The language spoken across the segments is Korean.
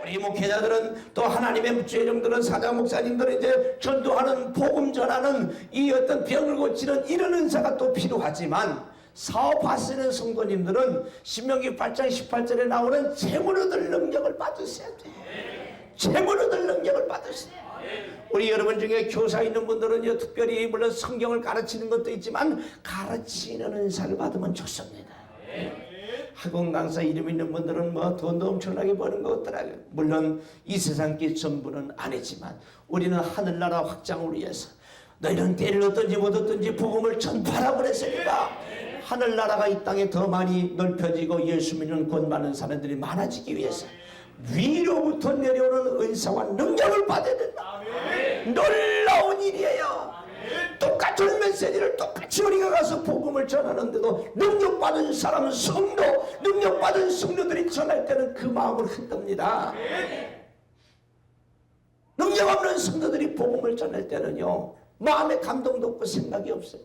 우리 목회자들은 또 하나님의 제정들은 사장 목사님들은 이제 전도하는 복음 전하는 이 어떤 병을 고치는 이런 은사가 또 필요하지만 사업하시는 성도님들은 신명기 8장 18절에 나오는 재물 얻을 능력을 받으셔야 돼요. 재물 얻을 능력을 받으셔야 돼요. 우리 여러분 중에 교사 있는 분들은 특별히 물론 성경을 가르치는 것도 있지만 가르치는 은사를 받으면 좋습니다. 학원 강사 이름 있는 분들은 뭐 돈도 엄청나게 버는 것 같더라고요. 물론 이 세상 길 전부는 아니지만 우리는 하늘나라 확장을 위해서 너희는 때를 얻든지 못 얻든지 복음을 전파하라고 그랬으니까 하늘나라가 이 땅에 더 많이 넓혀지고 예수 믿는 곧 많은 사람들이 많아지기 위해서 위로부터 내려오는 은사와 능력을 받아야 된다. 놀라운 일이에요. 똑같은 메시지를 똑같이 우리가 가서 복음을 전하는데도 능력받은 사람은 성도, 능력받은 성도들이 전할 때는 그 마음을 흔듭니다. 능력 없는 성도들이 복음을 전할 때는요 마음에 감동도 없고 생각이 없어요.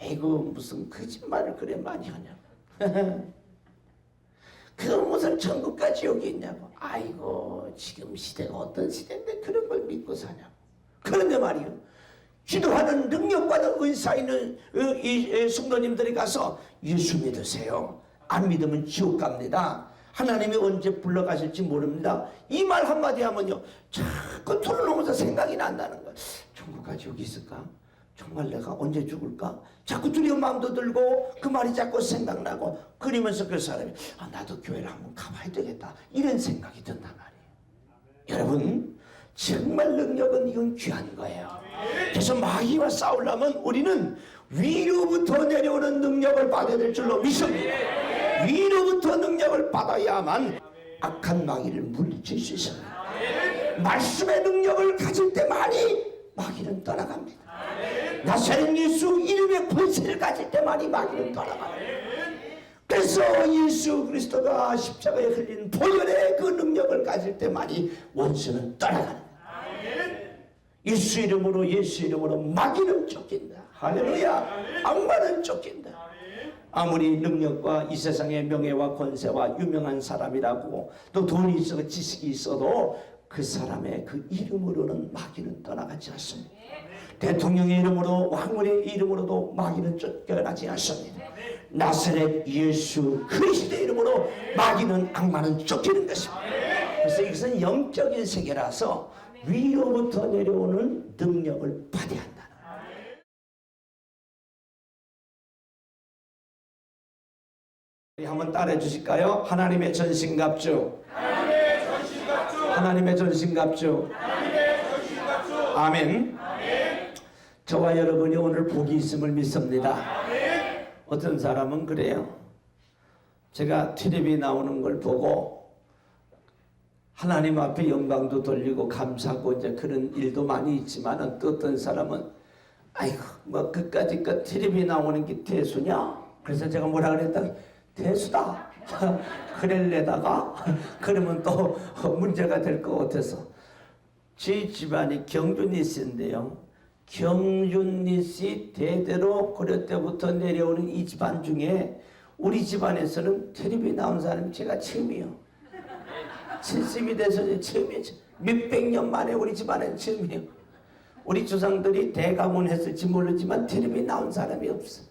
에이구 무슨 거짓말을 그래 많이 하냐고. 그 무슨 천국과 지옥이 있냐고. 아이고 지금 시대가 어떤 시대인데 그런 걸 믿고 사냐고. 그런데 말이요 기도하는 능력받은 은사 있는 이 성도님들이 가서 예수 믿으세요. 안 믿으면 지옥 갑니다. 하나님이 언제 불러가실지 모릅니다. 이 말 한마디 하면요 자꾸 돈을 넘어서 생각이 난다는 거예요. 천국과 지옥이 있을까? 정말 내가 언제 죽을까? 자꾸 두려운 마음도 들고 그 말이 자꾸 생각나고 그러면서 그 사람이 나도 교회를 한번 가봐야 되겠다 이런 생각이 든단 말이에요. 여러분 정말 능력은 이건 귀한 거예요. 그래서 마귀와 싸우려면 우리는 위로부터 내려오는 능력을 받아야 될 줄로 믿습니다. 위로부터 능력을 받아야만 악한 마귀를 물리칠 수 있습니다. 말씀의 능력을 가질 때만이 마귀는 떠나갑니다. 나사렛 예수 이름의 권세를 가질 때만이 마귀는 떠나갑니다. 그래서 예수 그리스도가 십자가에 흘린 보혈의 그 능력을 가질 때만이 원수는 떠나갑니다. 예수 이름으로 마귀는 쫓긴다. 할렐루야. 악마는 쫓긴다. 아무리 능력과 이 세상의 명예와 권세와 유명한 사람이라고 또 돈이 있어도 지식이 있어도 그 사람의 그 이름으로는 마귀는 떠나가지 않습니다. 대통령의 이름으로 왕군의 이름으로도 마귀는 쫓겨나지 않습니다. 나사렛 예수 그리스도의 이름으로 마귀는 악마는 쫓기는 것입니다. 그래서 이것은 영적인 세계라서 위로부터 내려오는 능력을 받아야 한다. 한번 따라해 주실까요? 하나님의 전신갑주. 하나님의 전신갑주. 아멘. 저와 여러분이 오늘 복이 있음을 믿습니다. 어떤 사람은 그래요. 제가 텔레비에 나오는 걸 보고 하나님 앞에 영광도 돌리고 감사하고 이제 그런 일도 많이 있지만은 또 어떤 사람은 아이고 뭐 그까짓 거 텔레비에 나오는 게 대수냐? 그래서 제가 뭐라 그랬다? 대수다. 그럴래다가 그러면 또 문제가 될 것 같아서 제 집안이 경준니씨인데요. 경준니씨 대대로 고려 때부터 내려오는 이 집안 중에 우리 집안에서는 텔레비에 나온 사람이 제가 처음이에요. 70이 돼서 처음이에요. 몇백 년 만에 우리 집안엔 처음이에요. 우리 조상들이 대가문 했을지 모르지만 텔레비에 나온 사람이 없어.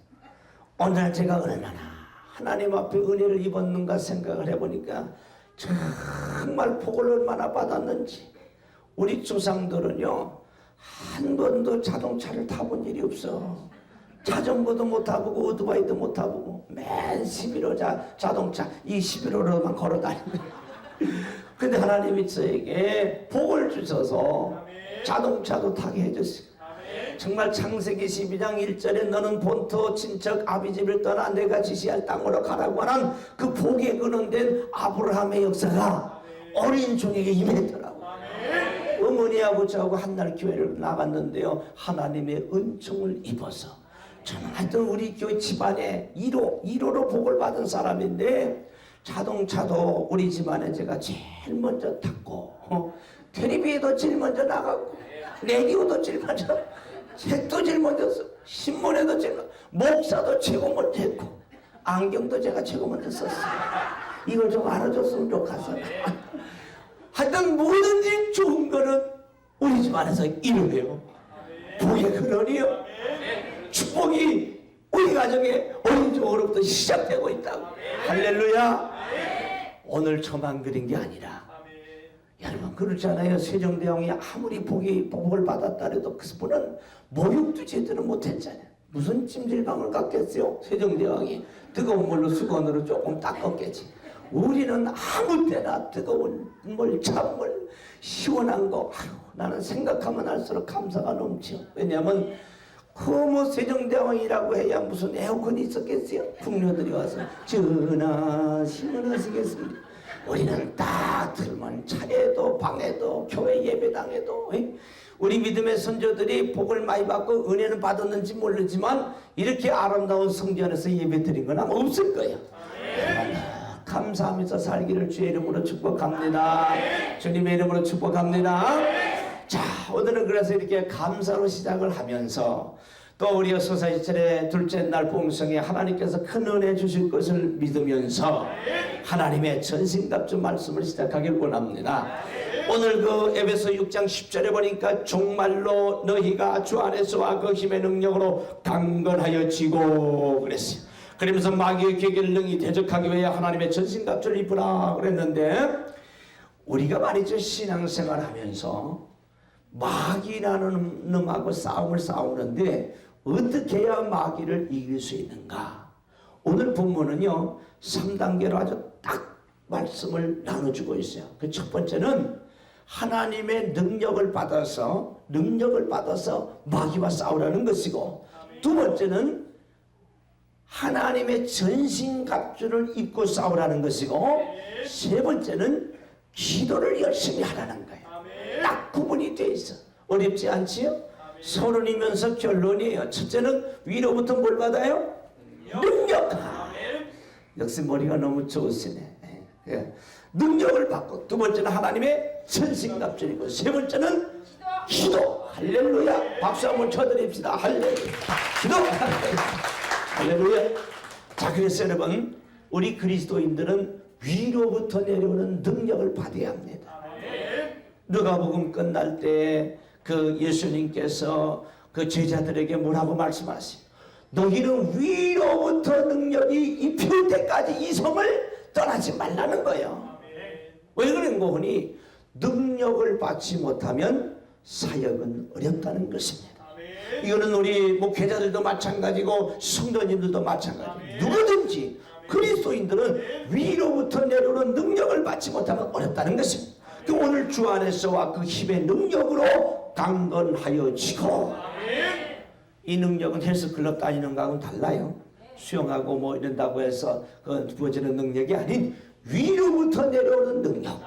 오늘 제가 얼마나 하나님 앞에 은혜를 입었는가 생각을 해보니까 정말 복을 얼마나 받았는지. 우리 조상들은요 한 번도 자동차를 타본 일이 없어. 자전거도 못 타보고 오토바이도 못 타보고 맨 11호 자동차 이 11호로만 걸어 다니고. 근데 하나님이 저에게 복을 주셔서 자동차도 타게 해줬어요. 정말 창세기 12장 1절에 너는 본토 친척 아비집을 떠나 내가 지시할 땅으로 가라고 하는 그 복에 근원된 아브라함의 역사가 어린 종에게 임했더라고. 어머니하고 저하고 한날 교회를 나갔는데요 하나님의 은총을 입어서 저는 하여튼 우리 교회 집안에 1호로 복을 받은 사람인데 자동차도 우리 집안에 제가 제일 먼저 탔고 텔레비에도 제일 먼저 나갔고 라디오도 제일 먼저 책도 제일 먼저 썼고 신문에도 제일 먼저 목사도 최고 먼저 했고 안경도 제가 최고 먼저 썼어요. 이걸 좀 알아줬으면 좋겠어요. 하여튼 뭐든지 좋은 거는 우리 집 안에서 이루어요. 복의 근원이요. 축복이 우리 가정에 어린종으로부터 시작되고 있다고. 할렐루야. 오늘 저만 그린 게 아니라 여러분 그렇잖아요. 세종대왕이 아무리 복을 받았다 해도 그 분은 목욕도 제대로 못했잖아요. 무슨 찜질방을 갔겠어요. 세종대왕이 뜨거운 물로 수건으로 조금 닦았겠지. 우리는 아무 때나 뜨거운 물, 찬물, 시원한 거, 나는 생각하면 할수록 감사가 넘쳐. 왜냐하면 뭐 세종대왕이라고 해야 무슨 에어컨이 있었겠어요? 풍류들이 와서 전하 시원하시겠습니다. 우리는 딱 틀면 차에도 방에도 교회 예배당에도 우리 믿음의 선조들이 복을 많이 받고 은혜는 받았는지 모르지만 이렇게 아름다운 성전 안에서 예배 드린 건 아마 없을 거예요. 감사하면서 살기를 주의 이름으로 축복합니다. 주님의 이름으로 축복합니다. 자, 오늘은 그래서 이렇게 감사로 시작을 하면서 또 우리 소사이철의 둘째 날 봉성에 하나님께서 큰 은혜 주실 것을 믿으면서 하나님의 전신갑주 말씀을 시작하길 원합니다. 오늘 그 에베소 6장 10절에 보니까 정말로 너희가 주 안에서와 그 힘의 능력으로 강건하여 지고 그랬어요. 그러면서 마귀의 계계를 능히 대적하기 위해 하나님의 전신갑주를 입으라 그랬는데 우리가 말이죠 신앙생활 하면서 마귀라는 놈하고 싸움을 싸우는데 어떻게 해야 마귀를 이길 수 있는가? 오늘 본문은요 3단계로 아주 딱 말씀을 나눠주고 있어요. 그 첫 번째는 하나님의 능력을 받아서 마귀와 싸우라는 것이고, 두 번째는 하나님의 전신갑주를 입고 싸우라는 것이고, 세 번째는 기도를 열심히 하라는 거예요. 딱 구분이 돼 있어. 어렵지 않지요? 서론이면서 결론이에요. 첫째는 위로부터 뭘 받아요? 능력. 역시 머리가 너무 좋으시네. 능력을 받고, 두 번째는 하나님의 전신갑주이고, 세 번째는 기도. 할렐루야. 박수 한번 쳐드립시다. 할렐루야. 기도. 할렐루야. 자, 그래서 여러분 우리 그리스도인들은 위로부터 내려오는 능력을 받아야 합니다. 누가복음 끝날 때 그 예수님께서 그 제자들에게 뭐라고 말씀하시죠? 너희는 위로부터 능력이 입힐 때까지 이 섬을 떠나지 말라는 거예요. 왜 그런 거니? 능력을 받지 못하면 사역은 어렵다는 것입니다. 이거는 우리 목회자들도 마찬가지고 성도님들도 마찬가지고, 누구든지 그리스도인들은 위로부터 내려오는 능력을 받지 못하면 어렵다는 것입니다. 그 오늘 주 안에서와 그 힘의 능력으로 강건하여 지고, 이 능력은 헬스클럽 다니는 거하고는 달라요. 수영하고 뭐 이런다고 해서 그 부어지는 능력이 아닌 위로부터 내려오는 능력.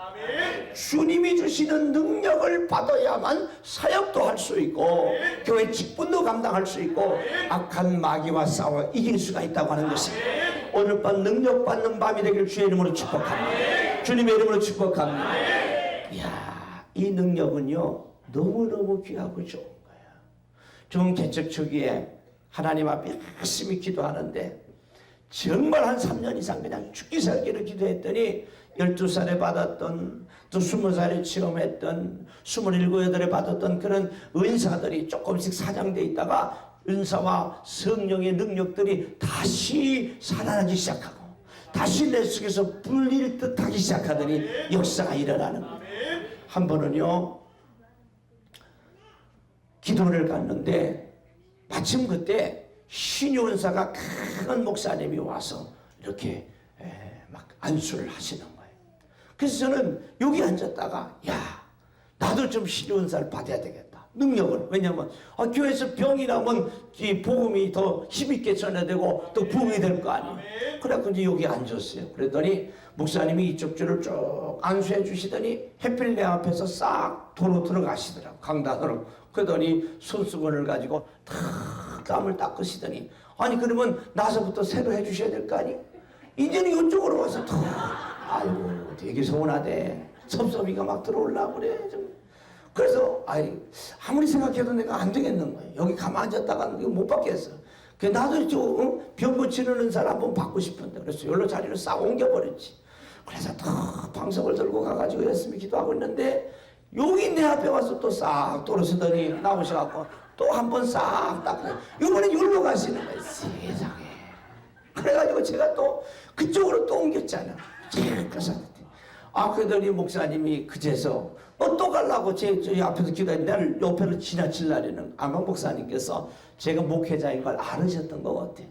주님이 주시는 능력을 받아야만 사역도 할 수 있고 교회 직분도 감당할 수 있고 악한 마귀와 싸워 이길 수가 있다고 하는 것입니다. 오늘 밤 능력 받는 밤이 되길 주의 이름으로 축복합니다. 주님의 이름으로 축복합니다. 이야, 이 능력은요 너무너무 귀하고 좋은 거예요. 좋은 개척 초기에 하나님 앞에 열심히 기도하는데 정말 한 3년 이상 그냥 죽기 살기를 기도했더니 12살에 받았던, 또 20살에 체험했던, 27, 8에 받았던 그런 은사들이 조금씩 사장되어 있다가 은사와 성령의 능력들이 다시 살아나기 시작하고 다시 내 속에서 불릴 듯 하기 시작하더니 역사가 일어나는 거예요. 한 번은요 기도를 갔는데 마침 그때 신유은사가 큰 목사님이 와서 이렇게 막 안수를 하시는 거예요. 그래서 저는 여기 앉았다가 야 나도 좀 신유은사를 받아야 되겠다. 능력을. 왜냐하면 교회에서 병이 나면 이 복음이 더 힘있게 전해되고 또 부흥이 될 거 아니에요. 그래서 이제 여기 앉았어요. 그랬더니 목사님이 이쪽 줄을 쭉 안수해 주시더니 햇빛 내 앞에서 싹 도로 들어가시더라고. 강단으로. 그러더니 손수건을 가지고 탁 땀을 닦으시더니 아니 그러면 나서부터 새로 해주셔야 될 거 아니? 이제는 이쪽으로 와서 탁 아이고 되게 서운하대. 섭섭이가 막 들어오려고 그래. 좀. 그래서 아무리 생각해도 내가 안 되겠는 거예요. 여기 가만히 앉았다가 못 받겠어. 나도 병 고치는 은사를 한번 받고 싶은데 그래서 여기로 자리를 싹 옮겨버렸지. 그래서 또 방석을 들고 가가지고 열심히 기도하고 있는데 여기 내 앞에 와서 또 싹 돌아서더니 나오셔갖고 또 한 번 싹 닦고 이번엔 여기로 가시는 거예요. 세상에. 그래가지고 제가 또 그쪽으로 또 옮겼잖아. 그래서 그러더니 목사님이 그제서 또 가려고 저희 앞에서 기도했는데 나를 옆에를 지나칠라는 아마 목사님께서 제가 목회자인 걸 알으셨던 것 같아.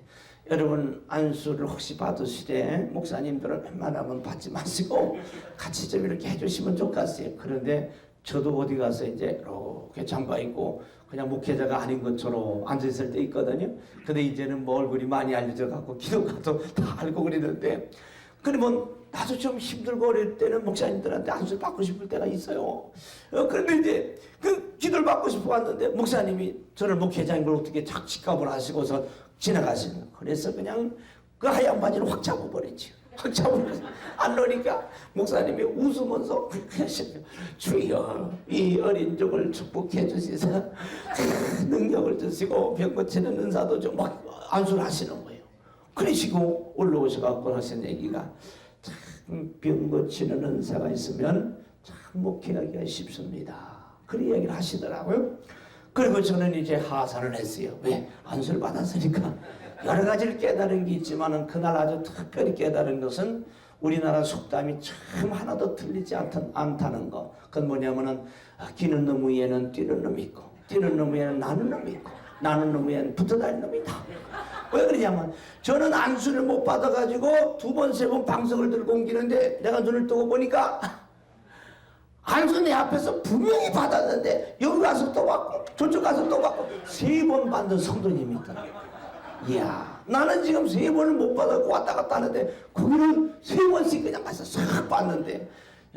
여러분 안수를 혹시 받으시되 목사님들은 웬만하면 받지 마시고 같이 좀 이렇게 해주시면 좋겠어요. 그런데 저도 어디 가서 이제 이렇게 잠가 있고 그냥 목회자가 아닌 것처럼 앉아있을 때 있거든요. 근데 이제는 뭐 얼굴이 많이 알려져 갖고 기도가도 다 알고 그러는데 그러면 나도 좀 힘들고 어릴 때는 목사님들한테 안수를 받고 싶을 때가 있어요. 그런데 이제 그 기도를 받고 싶어 왔는데 목사님이 저를 목회자인 걸 어떻게 착각을 하시고서 지나가시는 거예요. 그래서 그냥 그 하얀 바지를 확 잡아버렸죠. 확 잡아버렸어요. 안 놓으니까 목사님이 웃으면서 그렇게 하시죠. 주여 이 어린 종을 축복해 주시사 능력을 주시고 병 고치는 은사도 좀 막 안수를 하시는 거예요. 그러시고 올라오셔갖고 하신 얘기가 참 병 고치는 은사가 있으면 참 목회하기가 쉽습니다. 그런 얘기를 하시더라고요. 그리고 저는 이제 하산을 했어요. 왜? 안수를 받았으니까. 여러 가지를 깨달은 게 있지만은 그날 아주 특별히 깨달은 것은 우리나라 속담이 참 하나도 틀리지 않다는 거. 그건 뭐냐면은 기는 놈 위에는 뛰는 놈이 있고 뛰는 놈 위에는 나는 놈이 있고 나는 놈 위에는 붙어다니는 놈이 있다. 왜 그러냐면 저는 안수를 못 받아가지고 두 번, 세 번 방석을 들고 옮기는데 내가 눈을 뜨고 보니까 안수 내 앞에서 분명히 받았는데 여기 가서 또 받고 저쪽 가서 또 받고 세 번 받는 성도님이 있더라고요. 이야 나는 지금 세 번을 못 받았고 왔다 갔다 하는데 거기는 세 번씩 그냥 가서 싹 받는데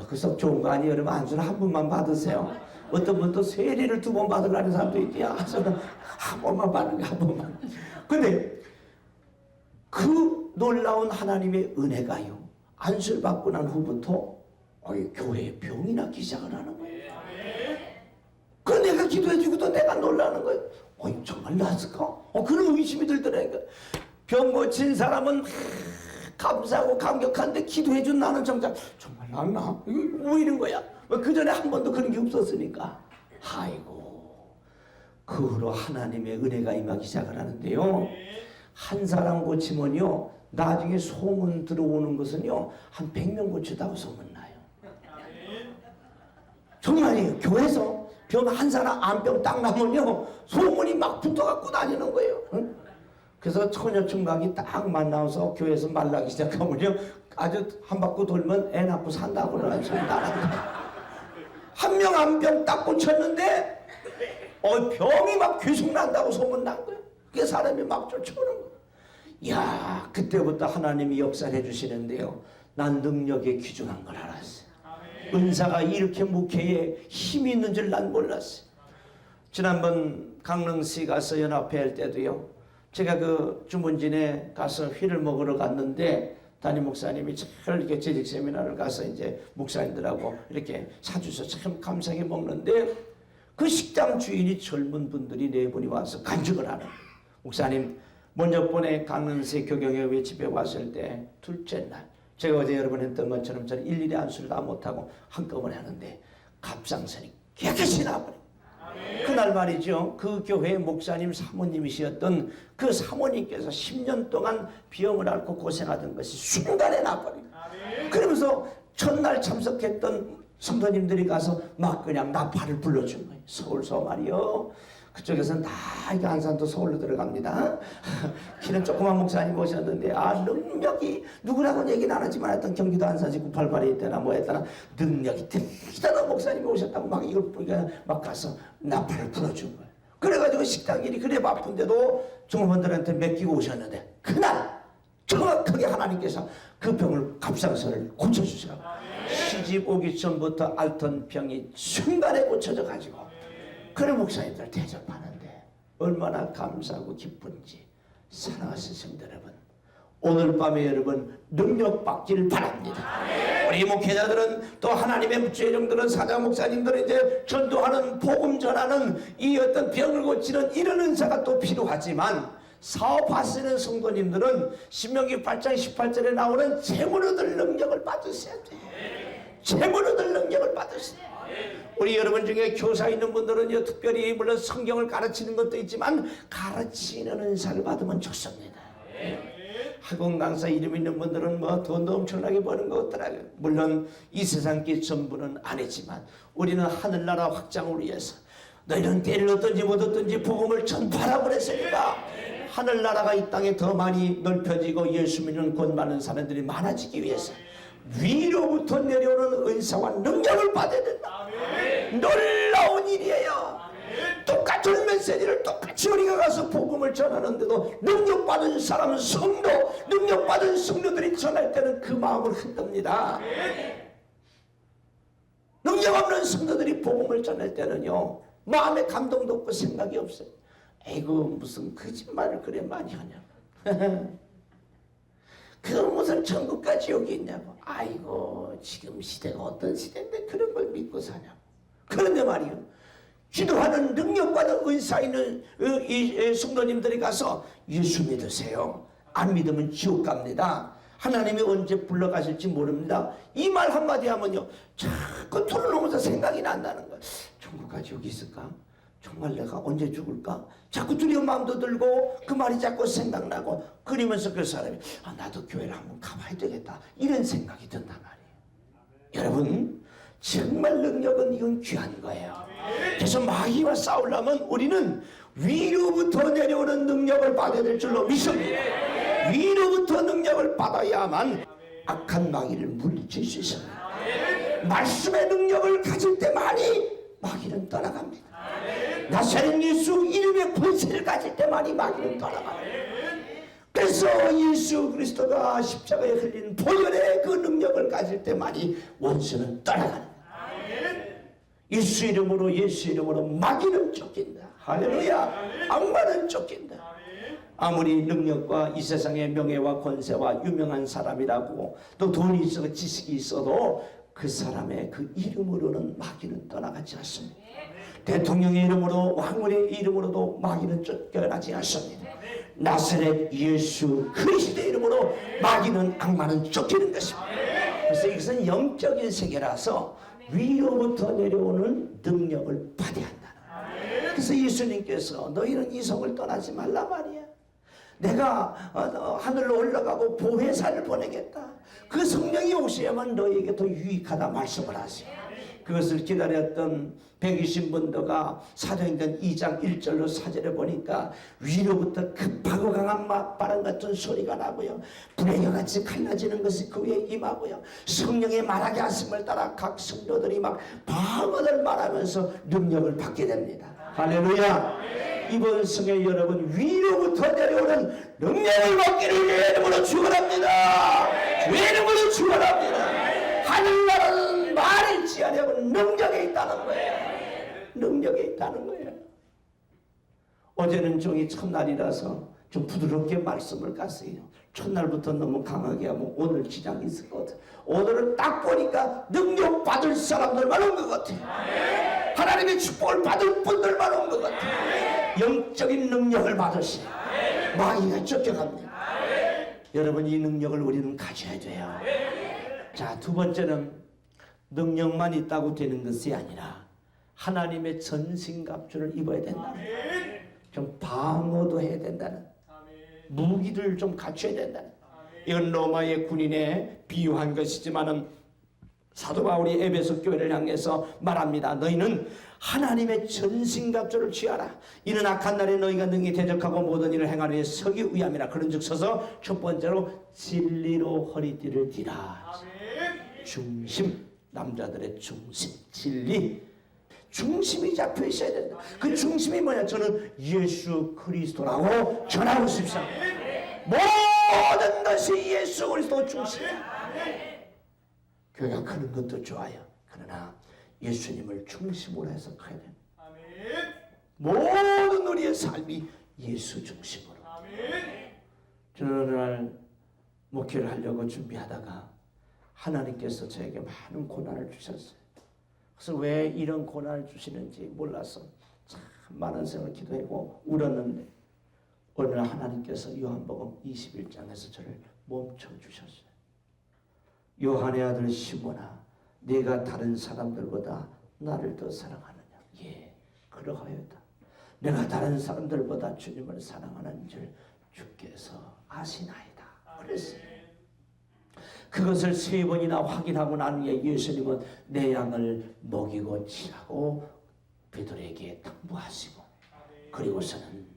그래서 좋은 거 아니에요? 여러분 안수를 한 번만 받으세요. 어떤 분도 세례를 두 번 받으려는 사람도 있대요. 저는 한 번만 받는 게 한 번만. 근데 그 놀라운 하나님의 은혜가요 안수를 받고 난 후부터 교회에 병이 나기 시작을 하는 거예요. 그 내가 기도해주고도 내가 놀라는 거예요. 정말 났을까? 그런 의심이 들더라니까. 병 고친 사람은 감사하고 감격한데 기도해준 나는 정말 낫나? 이거 왜 이런 거야? 그 전에 한 번도 그런 게 없었으니까. 아이고 그 후로 하나님의 은혜가 임하기 시작을 하는데요. 한 사람 고치면요 나중에 소문 들어오는 것은요 한 100명 고치다고 소문나요. 정말이에요. 교회에서 병 한 사람 안병 딱 나면요 소문이 막 붙어갖고 다니는 거예요. 응? 그래서 처녀총각이 딱 만나서 교회에서 말라기 시작하면요 아주 한 바퀴 돌면 애 낳고 산다고 그러는 소리 나랍니다. 한 명 한 병 딱 고쳤는데 병이 막 계속 난다고 소문 난 거예요. 그게 사람이 막 쫓아오는 거예요. 이야 그때부터 하나님이 역사를 해주시는데요 난 능력에 귀중한 걸 알았어요. 은사가 이렇게 목회에 힘이 있는 줄 난 몰랐어요. 지난번 강릉시 가서 연합회 할 때도요 제가 그 주문진에 가서 회를 먹으러 갔는데 담임 목사님이 잘 이렇게 재직 세미나를 가서 이제 목사님들하고 이렇게 사주셔서 참 감사하게 먹는데 그 식당 주인이 젊은 분들이 네 분이 와서 간증을 하는 거예요. 목사님 먼저 번에 강릉시 교경회의 집에 왔을 때 둘째 날 제가 어제 여러분 했던 것처럼 저는 일일이 안수를 다 못하고 한꺼번에 하는데 갑상선이 깨끗이 나버려요. 그날 말이죠 그 교회 목사님 사모님이셨던 그 사모님께서 10년 동안 병을 앓고 고생하던 것이 순간에 나버려요. 그러면서 첫날 참석했던 성도님들이 가서 막 그냥 나팔을 불러준 거예요. 서울서 말이요 그쪽에서는 다 이게 안산도 서울로 들어갑니다. 키는 조그만 목사님 오셨는데 능력이 누구라고는 얘기는 안 하지만 하여튼 경기도 안산시 988에 있다나 뭐 했다나 능력이 대단한 목사님이 오셨다고 막 이걸 보니까 막 가서 나팔을 불어준 거예요. 그래가지고 식당 일이 그래 바쁜데도 종업원들한테 맡기고 오셨는데 그날 정확하게 하나님께서 그 병을 갑상선을 고쳐주셔. 시집 오기 전부터 앓던 병이 순간에 고쳐져 가지고 그런 목사님들 대접하는데 얼마나 감사하고 기쁜지. 사랑하는 성도 여러분 오늘 밤에 여러분 능력 받기를 바랍니다. 우리 목회자들은 또 하나님의 주의종들은 사장 목사님들은 이제 전도하는 복음 전하는 이 어떤 병을 고치는 이런 은사가 또 필요하지만 사업하시는 성도님들은 신명기 8장 18절에 나오는 재물 얻을 능력을 받으셔야 돼요. 재물 얻을 능력을 받으셔야 돼요. 우리 여러분 중에 교사 있는 분들은요, 특별히 물론 성경을 가르치는 것도 있지만 가르치는 은사를 받으면 좋습니다. 학원 강사 이름 있는 분들은 뭐 돈도 엄청나게 버는 것 같더라고요. 물론 이 세상 게 전부는 아니지만 우리는 하늘나라 확장을 위해서 너희는 때를 얻든지 못 얻든지 복음을 전파하라 그랬으니까 하늘나라가 이 땅에 더 많이 넓혀지고 예수 믿는 곧 많은 사람들이 많아지기 위해서 위로부터 내려오는 은사와 능력을 받아야 된다. 놀라운 일이에요. 똑같은 메시지를 똑같이 우리가 가서 복음을 전하는데도 능력받은 사람은 성도, 능력받은 성도들이 전할 때는 그 마음을 흔듭니다. 능력 없는 성도들이 복음을 전할 때는요, 마음에 감동도 없고 생각이 없어요. 에이구, 무슨 거짓말을 그래 많이 하냐고. 그 무슨 천국과 지옥이 있냐고. 아이고, 지금 시대가 어떤 시대인데 그런 걸 믿고 사냐고. 그런데 말이요, 기도하는 능력받은 은사 있는 이 성도님들이 가서 예수 믿으세요. 안 믿으면 지옥 갑니다. 하나님이 언제 불러가실지 모릅니다. 이 말 한마디 하면요, 자꾸 돈을 넘어서 생각이 난다는 거예요. 천국과 지옥이 있을까? 정말 내가 언제 죽을까? 자꾸 두려운 마음도 들고 그 말이 자꾸 생각나고, 그러면서 그 사람이 나도 교회를 한번 가봐야 되겠다, 이런 생각이 든단 말이에요. 여러분, 정말 능력은 이건 귀한 거예요. 그래서 마귀와 싸우려면 우리는 위로부터 내려오는 능력을 받아야 될 줄로 믿습니다. 위로부터 능력을 받아야만 악한 마귀를 물리칠 수 있습니다. 말씀의 능력을 가질 때만이 마귀는 떠나갑니다. 나사렛 예수 이름의 권세를 가질 때만이 마귀는 떠나갑니다. 그래서 예수 그리스도가 십자가에 흘린 보혈의 그 능력을 가질 때만이 원수는 떠나가는, 예수 이름으로 마귀는 쫓긴다. 할렐루야. 악마는 쫓긴다. 아무리 능력과 이 세상의 명예와 권세와 유명한 사람이라고 또 돈이 있어도 지식이 있어도 그 사람의 그 이름으로는 마귀는 떠나가지 않습니다. 대통령의 이름으로, 왕의 이름으로도 마귀는 쫓겨나지 않습니다. 나사렛 예수 그리스도의 이름으로 마귀는, 악마는 쫓기는 것입니다. 그래서 이것은 영적인 세계라서 위로부터 내려오는 능력을 받아야 한다. 그래서 예수님께서 너희는 이성을 떠나지 말라 말이야. 내가 하늘로 올라가고 보혜사를 보내겠다. 그 성령이 오셔야만 너희에게 더 유익하다 말씀을 하세요. 그것을 기다렸던 120분도가 사도행전 2장 1절로 4절에 보니까 위로부터 급하고 강한 바람 같은 소리가 나고요, 불의 여같이 갈라지는 것이 그 위에 임하고요, 성령의 말하게 하심을 따라 각 성도들이 막 방언을 말하면서 능력을 받게 됩니다. 할렐루야. 이번 성에 여러분 위로부터 내려오는 능력을 받기를 주의 이름으로 축원합니다. 주의 이름으로 축원합니다. 하늘나라는 말일지 아니하고 능력에 있다는 거예요. 능력에 있다는 거예요. 어제는 종이 첫날이라서 좀 부드럽게 말씀을 깠어요. 첫날부터 너무 강하게 하면 오늘 지장이 있을 것 같아요. 오늘은 딱 보니까 능력 받을 사람들만 온 것 같아요. 하나님의 축복을 받을 분들만 온 것 같아요. 영적인 능력을 받으시 마귀가 쫓겨갑니다. 여러분, 이 능력을 우리는 가져야 돼요. 자, 두 번째는 능력만 있다고 되는 것이 아니라 하나님의 전신갑주를 입어야 된다. 좀 방어도 해야 된다는, 무기를 좀 갖춰야 된다는. 이건 로마의 군인에 비유한 것이지만은 사도 바울이 에베소 교회를 향해서 말합니다. 너희는 하나님의 전신갑주를 취하라. 이는 악한 날에 너희가 능히 대적하고 모든 일을 행하는 데 서기 위함이라. 그런즉 서서 첫 번째로 진리로 허리띠를 뒤라. 중심, 남자들의 중심, 진리, 중심이 잡혀 있어야 된다. 그 중심이 뭐냐? 저는 예수 그리스도라고 전하고 싶습니다. 모든 것이 예수 그리스도 중심이야. 교회가 크는 것도 좋아요. 그러나 예수님을 중심으로 해서 커야 된다. 모든 우리의 삶이 예수 중심으로. 저는 어느 날 목회를 하려고 준비하다가 하나님께서 저에게 많은 고난을 주셨어요. 그래서 왜 이런 고난을 주시는지 몰라서 참 많은 생을 기도하고 울었는데, 어느 날 하나님께서 요한복음 21장에서 저를 멈춰주셨어요. 요한의 아들 시몬아, 네가 다른 사람들보다 나를 더 사랑하느냐? 예, 그러하여다. 내가 다른 사람들보다 주님을 사랑하는 줄 주께서 아시나이다. 그랬어요. 그것을 3번이나 확인하고 난 후에 예수님은 내 양을 먹이고 치라고 베드로에게 당부하시고, 그리고서는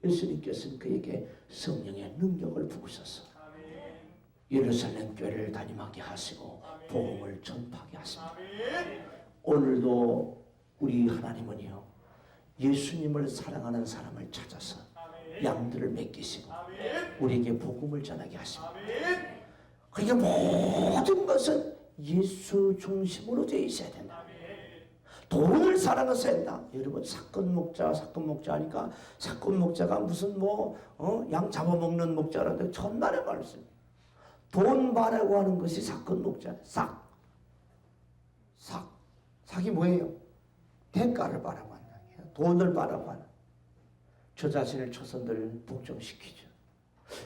예수님께서는 그에게 성령의 능력을 부으셔서 예루살렘 교회를 다니게 하시고 복음을 전파하게 하십니다. 오늘도 우리 하나님은요, 예수님을 사랑하는 사람을 찾아서 양들을 맡기시고 우리에게 복음을 전하게 하십니다. 그러니까 모든 것은 예수 중심으로 되어 있어야 된다. 돈을 사랑해서 한다. 여러분, 사건 목자 하니까 사건 목자가 무슨 양 잡아먹는 목자라는데 전날의 말씀. 돈 바라고 하는 것이 사건 목자. 삭이 뭐예요? 대가를 바라고 한다. 돈을 바라고 하는. 저 자신을 쳐서 늘 복종시키죠.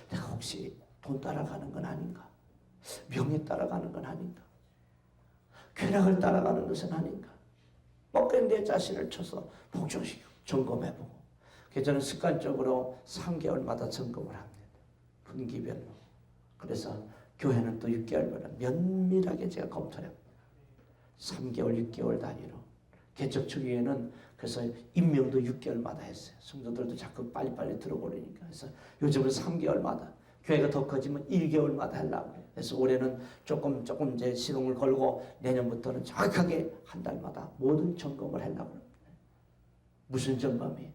내가 혹시 돈 따라가는 건 아닌가? 명예 따라가는 건 아닌가? 쾌락을 따라가는 것은 아닌가? 먹게 내 자신을 쳐서 복종시키고 점검해보고. 그래서 저는 습관적으로 3개월마다 점검을 합니다. 분기별로. 그래서 교회는 또 6개월마다 면밀하게 제가 검토를 합니다. 3개월, 6개월 단위로. 개척 초기에는 그래서 임명도 6개월마다 했어요. 성도들도 자꾸 빨리빨리 들어오려니까. 그래서 요즘은 3개월마다. 교회가 더 커지면 1개월마다 하려고 그래요. 그래서 올해는 조금 이제 시동을 걸고 내년부터는 정확하게 한 달마다 모든 점검을 하려고 합니다. 무슨 점검이에요?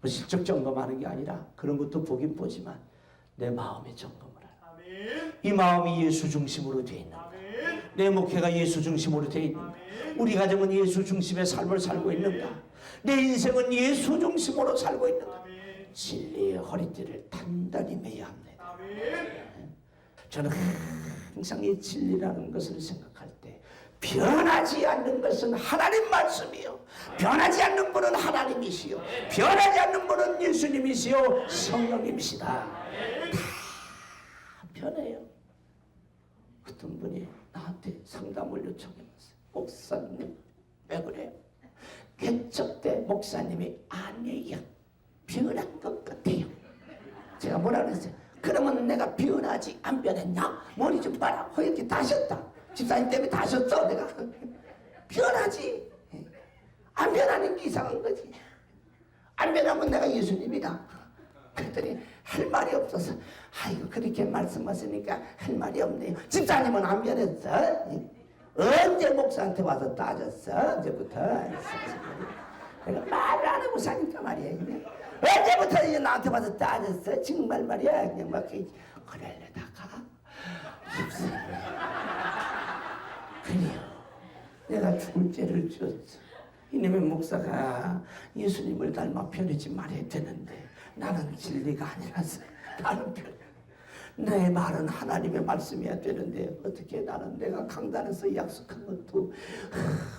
뭐 실적 점검하는 게 아니라 그런 것도 보긴 보지만 내 마음의 점검을 하라. 이 마음이 예수 중심으로 되어 있는가? 내 목회가 예수 중심으로 되어 있는가? 우리 가정은 예수 중심의 삶을 살고 있는가? 내 인생은 예수 중심으로 살고 있는가? 진리의 허리띠를 단단히 매야 합니다. 저는 항상 이 진리라는 것을 생각할 때 변하지 않는 것은 하나님 말씀이요, 변하지 않는 분은 하나님이시요, 변하지 않는 분은 예수님이시요 성령님이시다. 다 변해요. 어떤 분이 나한테 상담을 요청해봤어요. 목사님 왜 그래요? 개척 때 목사님이 아니에요, 변한 것 같아요. 제가 뭐라 그랬어요? 그러면 내가 변하지 안 변했냐? 머리 좀 봐라, 허옇게 다셨다. 집사님 때문에 다셨어. 내가 변하지. 안 변하는 게 이상한 거지. 안 변하면 내가 예수님이다. 그랬더니 할 말이 없어서, 아이고 그렇게 말씀하시니까 할 말이 없네요. 집사님은 안 변했어? 언제 목사한테 와서 따졌어? 언제부터? 내가 말을 안 하고 사니까 말이야. 언제부터 이제 나한테 와서 따졌어? 정말 말이야. 그냥 막 그러려다가 그래요. 내가 죽을 죄를 지었어. 이놈의 목사가 예수님을 닮아 변하지 말아야 되는데 나는 진리가 아니라서 나는 내 말은 하나님의 말씀이어야 되는데 어떻게 나는 내가 강단에서 약속한 것도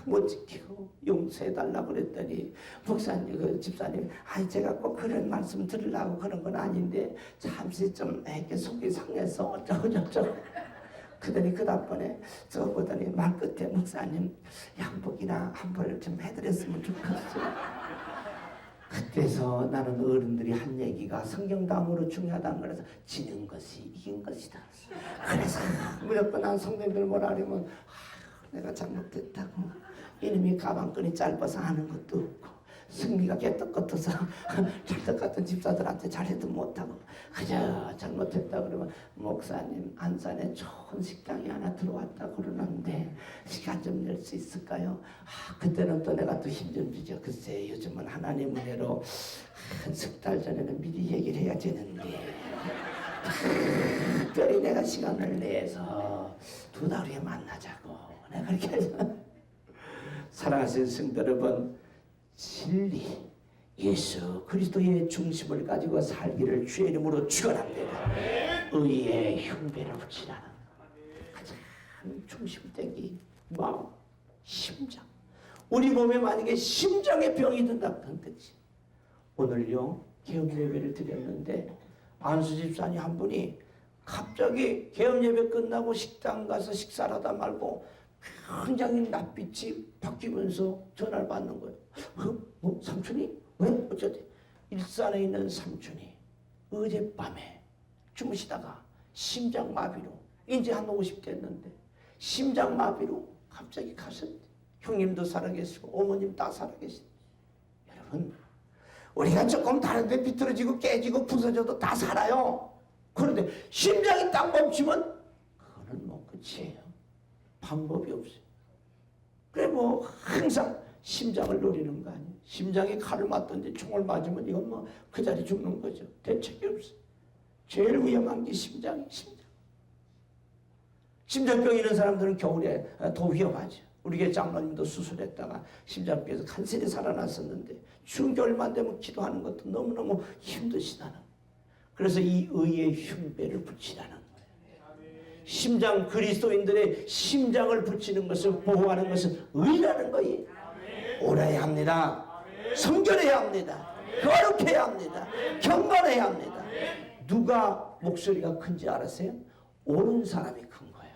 못 지키고 용서해달라고 그랬더니 목사님, 집사님, 제가 꼭 그런 말씀 들으려고 그런 건 아닌데 잠시 좀 이렇게 속이 상해서 어쩌고저쩌고 그러더니 그 다음번에 저보더니 말 끝에 목사님 양복이나 한 벌 좀 해드렸으면 좋겠어요. 그때서 나는 어른들이 한 얘기가 성경담으로 중요하다는 거라서 지는 것이 이긴 것이다. 그래서 무조건 난 성도님들 뭐라 하려면 내가 잘못했다고, 이놈이 가방끈이 짧아서 하는 것도 없고 승리가 개떡 같아서 찰떡 같은 집사들한테 잘해도 못하고 그저 잘못했다 그러면 목사님 안산에 좋은 식당이 하나 들어왔다 그러는데 시간 좀 낼 수 있을까요? 그때는 또 내가 또 힘 좀 주죠. 글쎄 요즘은 하나님 은혜로 한 석 달 전에는 미리 얘기를 해야 되는데 특별히 내가 시간을 내서 2달 후에 만나자고 내가 그렇게 해서 사랑하시는 성도 여러분, 진리 예수 그리스도의 중심을 가지고 살기를 주의 이름으로 축원합니다. 의의 흉배를 붙이라는 가장 중심되기 마음, 심장. 우리 몸에 만약에 심장에 병이 든다면 그렇지. 오늘요 개업 예배를 드렸는데 안수 집사님 한 분이 갑자기 개업 예배 끝나고 식당 가서 식사를 하다 말고 굉장히 낯빛이 바뀌면서 전화를 받는 거예요. 삼촌이? 왜? 어쩌대? 일산에 있는 삼촌이 어젯밤에 주무시다가 심장마비로 이제 한 50 됐는데 심장마비로 갑자기 가셨대. 형님도 살아계시고 어머님 다 살아계시대. 여러분, 우리가 조금 다른데 비틀어지고 깨지고 부서져도 다 살아요. 그런데 심장이 딱 멈추면 그거는 뭐 끝이에요. 방법이 없어요. 그래 뭐 항상 심장을 노리는 거 아니에요. 심장에 칼을 맞든지 총을 맞으면 이건 뭐 그 자리 죽는 거죠. 대책이 없어요. 제일 위험한 게 심장이에요. 심장병 있는 사람들은 겨울에 더 위험하죠. 우리 교회 장로님도 수술했다가 심장병에서 간신히 살아났었는데 추운 겨울만 되면 기도하는 것도 너무너무 힘드시다는 거예요. 그래서 이 의의 흉배를 붙이라는 거예요. 심장 그리스도인들의 심장을 붙이는 것을 보호하는 것은 의라는 거예요. 옳아야 합니다. 성결해야 합니다. 거룩해야 합니다. 경건해야 합니다. 누가 목소리가 큰지 알았어요? 옳은 사람이 큰 거예요.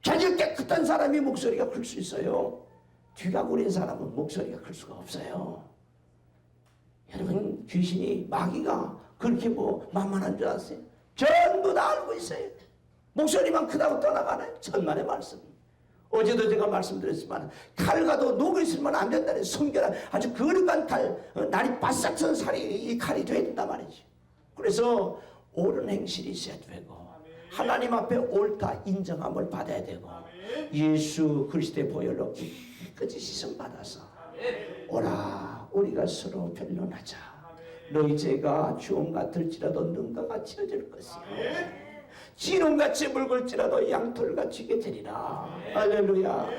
자질 깨끗한 사람이 목소리가 클 수 있어요. 뒤가 구린 사람은 목소리가 클 수가 없어요. 여러분, 귀신이 마귀가 그렇게 뭐 만만한 줄 아세요? 전부 다 알고 있어요. 목소리만 크다고 떠나가네. 천만의 말씀. 어제도 제가 말씀드렸지만 칼과도 녹을 쓰면 안 된다는 성결한 아주 거룩한 칼, 날이 바싹 선 살이 이 칼이 돼야 된단 말이죠. 그래서 옳은 행실이 있어야 되고 하나님 앞에 옳다 인정함을 받아야 되고 예수 그리스도의 보혈로 깨끗이 씻음 받아서 오라 우리가 서로 변론하자. 너희 죄가 주홍 같을지라도 능과 같이 어질 것이요 진홍같이 붉을지라도 양털같이 되리라. 할렐루야.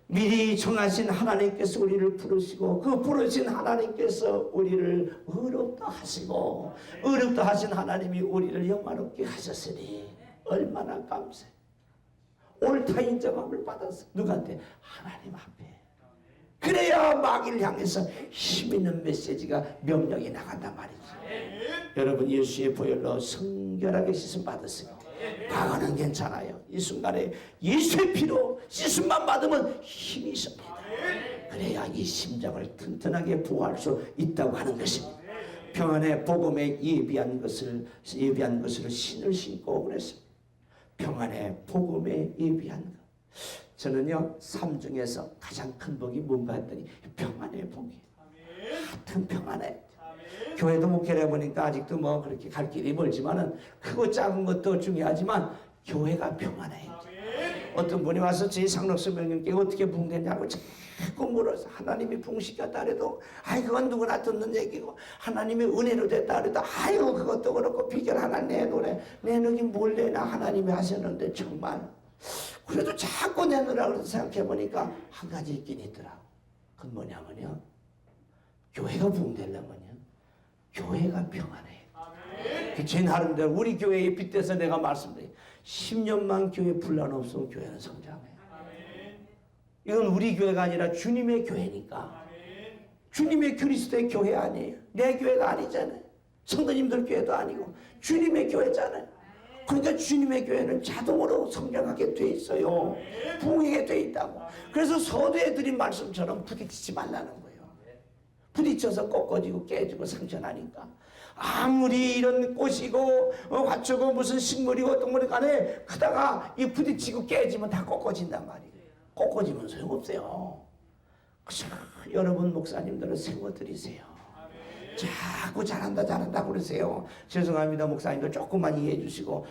미리 정하신 하나님께서 우리를 부르시고 그 부르신 하나님께서 우리를 의롭다 하시고 의롭다 하신 하나님이 우리를 영화롭게 하셨으니 얼마나 감사해. 옳다 인정함을 받았어. 누구한테? 하나님 앞에. 그래야 마귀를 향해서 힘있는 메시지가 명령이 나간단 말이지. 여러분, 예수의 보혈로 성결하게 씻음 받았으니 방언은 괜찮아요. 이 순간에 예수의 피로 씻음만 받으면 힘이 있습니다. 그래야 이 심장을 튼튼하게 보호할 수 있다고 하는 것입니다. 평안의 복음에 예비한 것을 신을 신고 그랬습니다. 평안의 복음에 예비한 것. 저는요, 삶 중에서 가장 큰 복이 뭔가 했더니 평안의 복이에요. 하여튼 평안해. 교회도 목회를 해보니까 아직도 뭐 그렇게 갈 길이 멀지만은 크고 작은 것도 중요하지만 교회가 평안해요. 어떤 분이 와서 제 상록수 명령께 어떻게 붕대냐고 자꾸 물어서 하나님이 붕시켰다 그래도 아이 그건 누구나 듣는 얘기고 하나님의 은혜로 됐다 그래도 아유 그것도 그렇고 비결 하나 내놓으래. 내놓기 뭘 내나 하나님이 하셨는데 정말 그래도 자꾸 내놓으라고 생각해보니까 한 가지 있긴 있더라. 그건 뭐냐면요, 교회가 붕대려면요 교회가 평안해. 제 나름대로 우리 교회에 빗대서 내가 말씀드려 10년만 교회 분란 없으면 교회는 성장해. 이건 우리 교회가 아니라 주님의 교회니까. 주님의 그리스도의 교회 아니에요. 내 교회가 아니잖아요. 성도님들 교회도 아니고 주님의 교회잖아요. 그러니까 주님의 교회는 자동으로 성장하게 돼 있어요. 부흥하게 돼 있다고. 그래서 서두에 드린 말씀처럼 부딪히지 말라는 거예요. 부딪혀서 꺾어지고 깨지고 상처나니까 아무리 이런 꽃이고 화초고 무슨 식물이고 동물이 간에 크다가 이 부딪히고 깨지면 다 꺾어진단 말이에요. 꺾어지면 소용없어요. 그래서 여러분 목사님들은 세워드리세요. 자꾸 잘한다 그러세요. 죄송합니다. 목사님들 조금만 이해해 주시고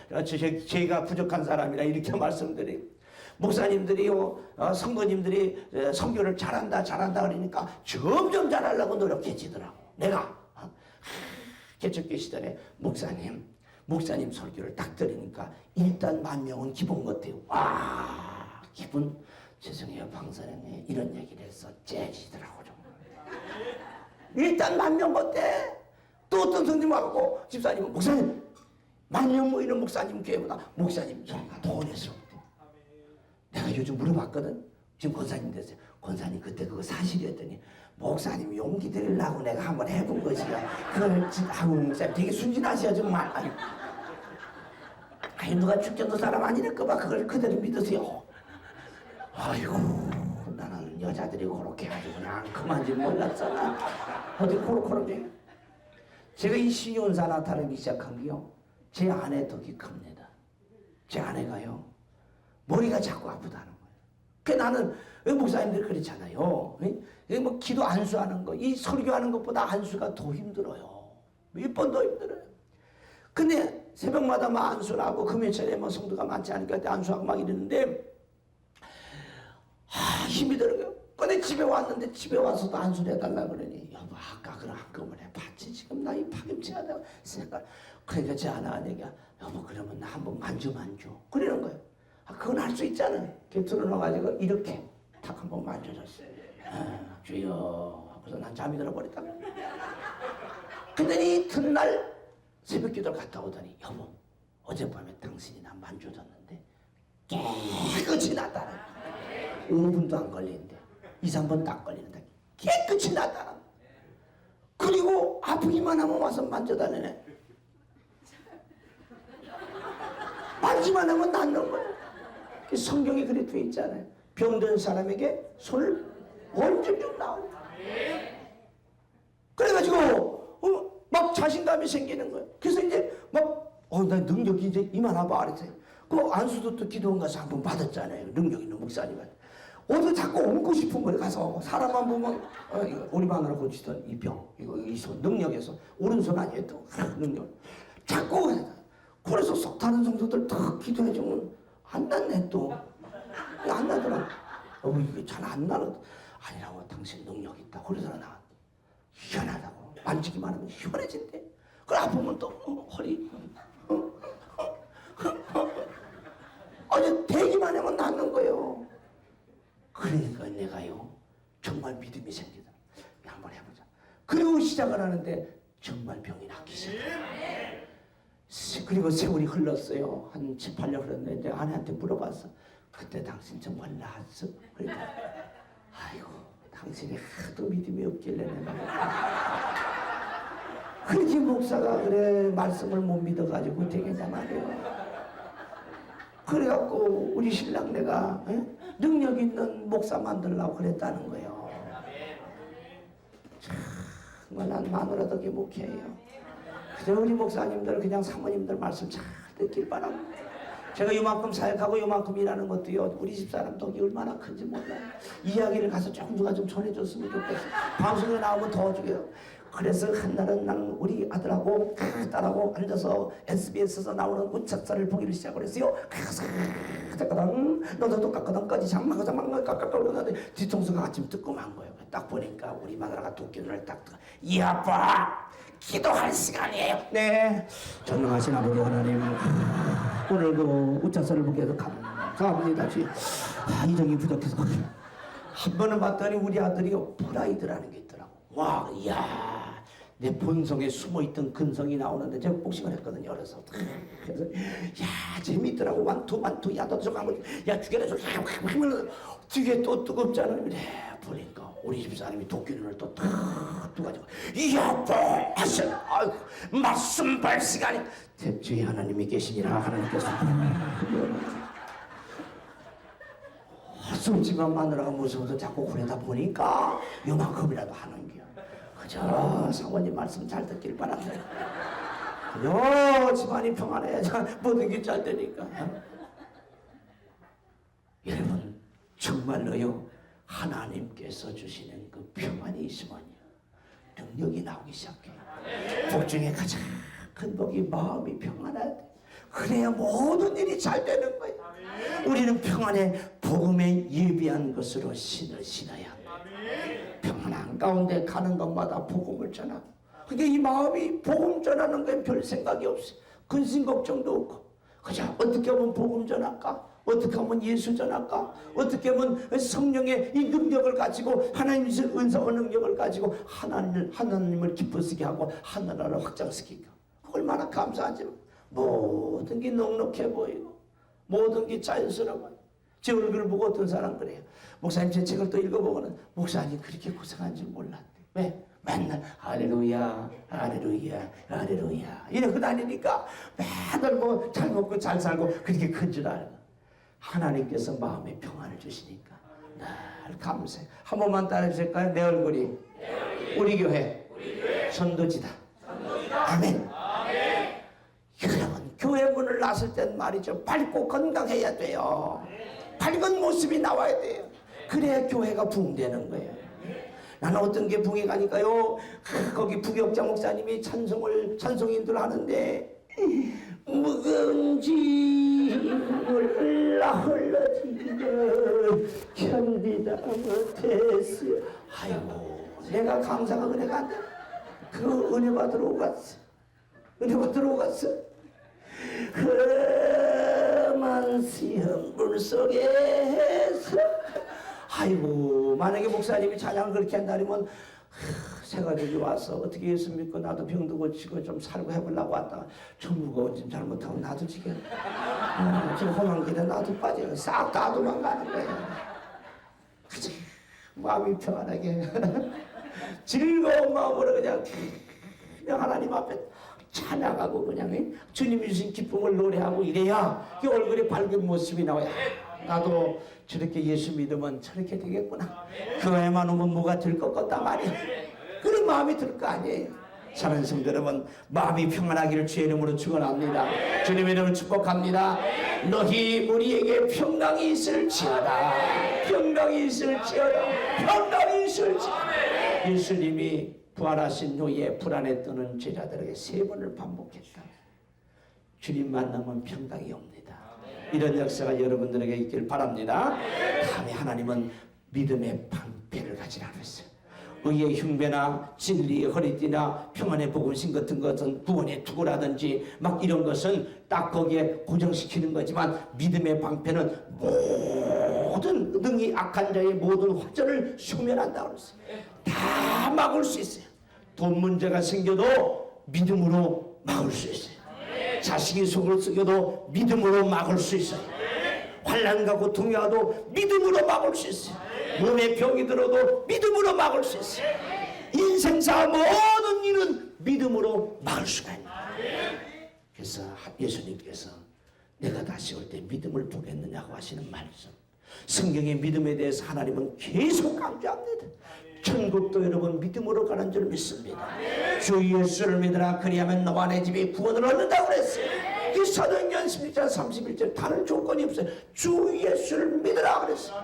제가 부족한 사람이라 이렇게 말씀드려요. 목사님들이요, 성도님들이 선교를 잘한다 그러니까 점점 잘하려고 노력해지더라고. 내가 개척교 시절에 목사님 설교를 딱 들으니까 일단 10,000명은 기본 같아요. 와, 기분 죄송해요 방사령에 이런 얘기를 해서 째지더라고 정말. 일단 10,000명 같대. 또 어떤 성님하고 집사님은 목사님 10,000명 모이는 목사님 교회보다 목사님 소리가 더 어려스럽대. 내가 요즘 물어봤거든. 지금 권사님 됐어요. 권사님 그때 그거 사실이었더니 목사님 용기 드리려고 내가 한번 해본 것이야. 그걸 아우 목사님 되게 순진하시야 정말. 아니 누가 죽견도 사람 아니랄까 봐 그걸 그대로 믿으세요. 아이고 나는 여자들이 그렇게 아주 그냥 그만 좀 몰랐어. 나 어디 코로코로지. 제가 이 신윤사 나타나기 시작한 게요. 제 아내 덕이 큽니다. 제 아내가요. 머리가 자꾸 아프다는 거예요. 그 나는 목사님들 그렇잖아요. 뭐 기도 안수하는 거, 이 설교하는 것보다 안수가 더 힘들어요. 몇 번 더 힘들어요. 근데 새벽마다 막 안수를 하고 금요일에 뭐 성도가 많지 않으니까 그때 안수하고 막 이러는데 힘이 들어요. 근데 집에 왔는데 집에 와서도 안수를 해달라 그러니 여보 아까 그런 한꺼번에 봤지 지금 나 이 파김치하다 생각. 그러니까 제 아내가 내가 여보 그러면 나 한번 만져 그러는 거예요. 그건 할 수 있잖아요. 이렇게 들어놔가지고 이렇게 탁 한번 만져줬어요. 주여 그래서 난 잠이 들어버렸다. 근데 이튿날 새벽 기도를 갔다 오더니 여보 어젯밤에 당신이 나 만져줬는데 깨끗이 났다는 5분도 안 걸리는데 2, 3번 딱 걸리는데 깨끗이 났다는. 그리고 아프기만 하면 와서 만져달라네. 만지만 하면 낫는 거예요. 성경에 그래 돼 있잖아요. 병든 사람에게 손을 얹으면 좀 나와요. 그래가지고 막 자신감이 생기는 거예요. 그래서 이제 막 나 능력이 이제 이만하봐 그랬어요. 그 안수도 또 기도원 가서 한번 받았잖아요. 능력 있는 목사님한테. 어디 자꾸 얹고 싶은 거예요. 가서 사람만 보면 우리 마누라 고치던 이 병, 이 손 능력에서 오른손 아니에요 또 능력. 자꾸 그래서 속 타는 성도들 다 기도해주면 안 낫네 또. 안 나더라. 이게 잘 안 나는. 아니라고 당신 능력 있다. 그러더라 나. 희한하다고. 만지기만 하면 희한해진대. 그래 아프면 또 허리. 아니 대기만 하면 낫는 거예요. 그러니까 내가요 정말 믿음이 생기더라. 한번 해보자. 그리고 시작을 하는데 정말 병이 낫기 시작해요. 그리고 세월이 흘렀어요. 한 7, 8년 흘렀는데 이제 아내한테 물어봤어. 그때 당신 정말 나았어? 그러니까 아이고 당신이 하도 믿음이 없길래 내가 그렇게 목사가 그래 말씀을 못 믿어가지고 되겠냐 말이에요. 그래갖고 우리 신랑 내가 능력 있는 목사 만들려고 그랬다는 거예요. 정말 난 마누라 덕에 목회해요. 그저 우리 목사님들 그냥 사모님들 말씀 잘 듣길 바랍니다. 제가 요만큼 사역하고 요만큼 일하는 것도요 우리 집사람 덕이 얼마나 큰지 몰라요. 이야기를 가서 조금 누가 좀 전해줬으면 좋겠어요. 방송에 나오면 더 주게요. 그래서 한날은 나는 우리 아들하고 딸하고 앉아서 SBS에서 나오는 우차사를 보기를 시작을 했어요. 그래서 너도 똑같거든 까지 장마가 깎아오르는데 뒤통수가 아침 뜨끔한 거예요. 딱 보니까 우리 마누라가 도끼눈을 딱 뜨고 이 아빠 기도할 시간이에요. 네 전능하신 아버지 하나님 오늘 그 우차사를 보게 해서 감사합니다. 이정이 부족해서 한 번은 봤더니 우리 아들이요 프라이드라는 게 있더라고. 와, 이야, 내 본성에 숨어있던 근성이 나오는데 제가 복싱을 했거든요. 그래서 그래서 야 재밌더라고. 완투 야 너 저거 한번 야 죽여라 하면 뒤에 또 뜨겁잖아. 그래 보니까 우리 집사람이 도끼눈을 또 탁 떠가지고 이 아빠 하셔. 아이고 말씀 발 시간이 대주의 하나님이 계시니라. 하나님께서 솔직한 마누라가 무서워서 자꾸 그러다 보니까 요만큼이라도 하는 거야. 그저 사모님 말씀 잘 듣길 바랍니다. 그저 집안이 평안해. 모든 게 잘 되니까. 여러분 정말로요 하나님께서 주시는 그 평안이 있으면요 능력이 나오기 시작해요. 복 중에 가장 큰 복이 마음이 평안해야 돼. 그래야 모든 일이 잘 되는 거예요. 우리는 평안의 복음에 예비한 것으로 신을 신어야 합니다. 평안한 가운데 가는 것마다 복음을 전하고. 그게 이 마음이 복음 전하는 건 별 생각이 없어요. 근심 걱정도 없고. 그저 어떻게 하면 복음 전할까? 어떻게 하면 예수 전할까? 어떻게 하면 성령의 이 능력을 가지고 하나님의 은사와 능력을 가지고 하나님을 기쁘시게 하고 하나님을 확장시킬까? 얼마나 감사하지만 모든 게 넉넉해 보이고 모든 게 자연스러워. 제 얼굴을 보고 어떤 사람 그래요. 목사님 제 책을 또 읽어보고는 목사님 그렇게 고생한 줄 몰랐대. 왜? 맨날 할렐루야 할렐루야 할렐루야 이러고 다니니까 맨날 뭐 잘 먹고 잘 살고 그렇게 큰 줄 알고 하나님께서 마음의 평안을 주시니까 늘 감사해. 한 번만 따라해 주실까요? 내 얼굴이 우리 교회 선도지다. 아멘. 여러분 교회 문을 나설 땐 말이죠 밝고 건강해야 돼요. 밝은 모습이 나와야 돼요. 그래야 교회가 부흥되는 거예요. 나는 어떤 게 부흥이 가니까요 거기 부격자 목사님이 찬송인들 하는데 무거운 짐을 나 흘러지면 견디다 못했어. 아이고 내가 강사가 은혜가 안 돼. 그 은혜 받으러 오갔어. 은혜 받으러 오갔어. 험한 시험 물속에서 아이고 만약에 목사님이 찬양을 그렇게 한다면 새가족이 와서 어떻게 예수 믿고 나도 병도 고치고 좀 살고 해보려고 왔다가 저 무거운 짐 잘못하고 나도 지금 지금 험한 길에 나도 빠져 싹 다 도망가는 거야. 그치? 마음이 평안하게 즐거운 마음으로 그냥 하나님 앞에 찬양하고 그냥 주님이 주신 기쁨을 노래하고 이래야 그 얼굴에 밝은 모습이 나와요. 나도 저렇게 예수 믿으면 저렇게 되겠구나. 교회만 오면 뭐가 될 것 같단 말이야. 그런 마음이 들 거 아니에요. 사랑하는 성도 여러분 마음이 평안하기를 주의 이름으로 축원합니다. 주님의 이름을 축복합니다. 너희 우리에게 평강이 있을지어다. 평강이 있을지어다. 평강이 있을지어다. 예수님이 부활하신 후에 불안에 떠는 제자들에게 3번을 반복했다. 주님 만나면 평강이 옵니다. 이런 역사가 여러분들에게 있길 바랍니다. 다음에 하나님은 믿음의 방패를 가지라 그랬어요. 의의 흉배나 진리의 허리띠나 평안의 복음신 같은 것은 구원의 투구라든지 막 이런 것은 딱 거기에 고정시키는 거지만 믿음의 방패는 모든 능히 악한 자의 모든 화전을 소멸한다고 그랬어요. 다 막을 수 있어요. 돈 문제가 생겨도 믿음으로 막을 수 있어요. 자식이 속을 썩여도 믿음으로 막을 수 있어요. 환난과 고통이 와도 믿음으로 막을 수 있어요. 몸에 병이 들어도 믿음으로 막을 수 있어요. 인생사 모든 일은 믿음으로 막을 수가 있어요. 그래서 예수님께서 내가 다시 올 때 믿음을 보겠느냐고 하시는 말씀, 성경의 믿음에 대해서 하나님은 계속 강조합니다. 천국도 여러분 믿음으로 가는 줄 믿습니다. 주 예수를 믿으라 그리하면 너와 내 집이 구원을 얻는다고 그랬어요. 그 사도행전 16장 31절 다른 조건이 없어요. 주 예수를 믿으라 그랬어요.